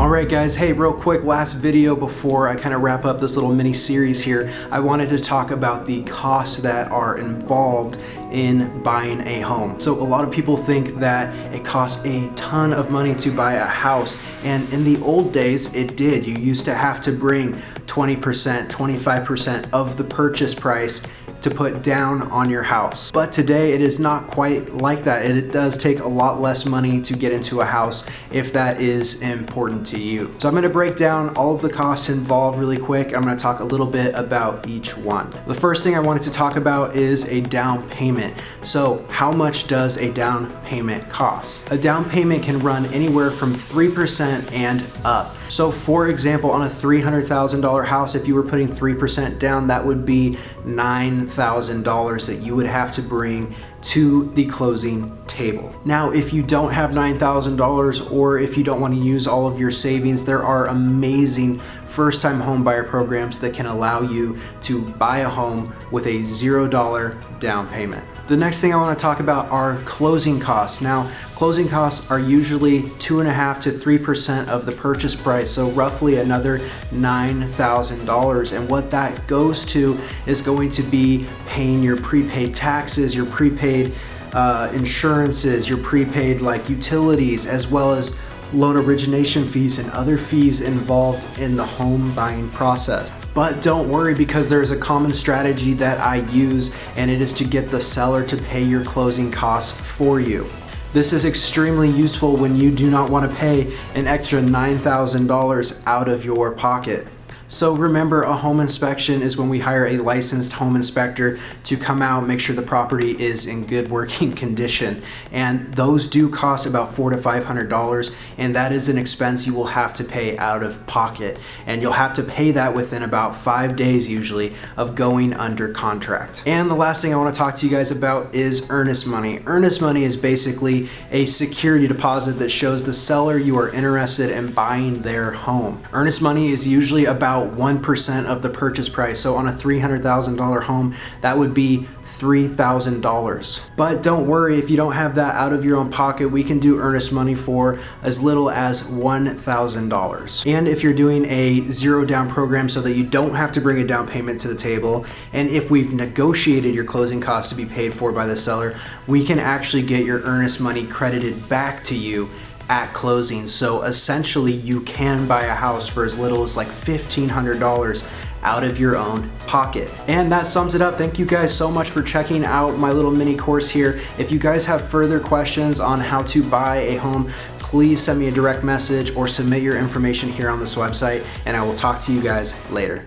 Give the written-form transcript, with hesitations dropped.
Alright guys, hey, real quick, last video before I kind of wrap up this little mini series here, I wanted to talk about the costs that are involved in buying a home. So a lot of people think that it costs a ton of money to buy a house, and in the old days it did. You used to have to bring 20%, 25% of the purchase price to put down on your house. But today it is not quite like that. It does take a lot less money to get into a house if that is important to you. So I'm gonna break down all of the costs involved really quick. I'm gonna talk a little bit about each one. The first thing I wanted to talk about is a down payment. So how much does a down payment cost? A down payment can run anywhere from 3% and up. So for example, on a $300,000 house, if you were putting 3% down, that would be $9,000 that you would have to bring to the closing table. Now, if you don't have $9,000 or if you don't want to use all of your savings, there are amazing first-time home buyer programs that can allow you to buy a home with a $0 down payment. The next thing I want to talk about are closing costs. Now, closing costs are usually 2.5% to 3% of the purchase price, so roughly another $9,000. And what that goes to is going to be paying your prepaid taxes, your prepaid insurances, your prepaid like utilities, as well as loan origination fees and other fees involved in the home buying process. But don't worry, because there's a common strategy that I use, and it is to get the seller to pay your closing costs for you. This is extremely useful when you do not want to pay an extra $9,000 out of your pocket. So remember, a home inspection is when we hire a licensed home inspector to come out, make sure the property is in good working condition. And those do cost about $400 to $500, and that is an expense you will have to pay out of pocket. And you'll have to pay that within about 5 days usually of going under contract. And the last thing I want to talk to you guys about is earnest money. Earnest money is basically a security deposit that shows the seller you are interested in buying their home. Earnest money is usually about 1% of the purchase price. So on a $300,000 home, that would be $3,000. But don't worry, if you don't have that out of your own pocket, we can do earnest money for as little as $1,000. And if you're doing a zero down program so that you don't have to bring a down payment to the table, and if we've negotiated your closing costs to be paid for by the seller, we can actually get your earnest money credited back to you at closing. So essentially you can buy a house for as little as like $1,500 out of your own pocket. And that sums it up. Thank you guys so much for checking out my little mini course here. If you guys have further questions on how to buy a home, please send me a direct message or submit your information here on this website, and I will talk to you guys later.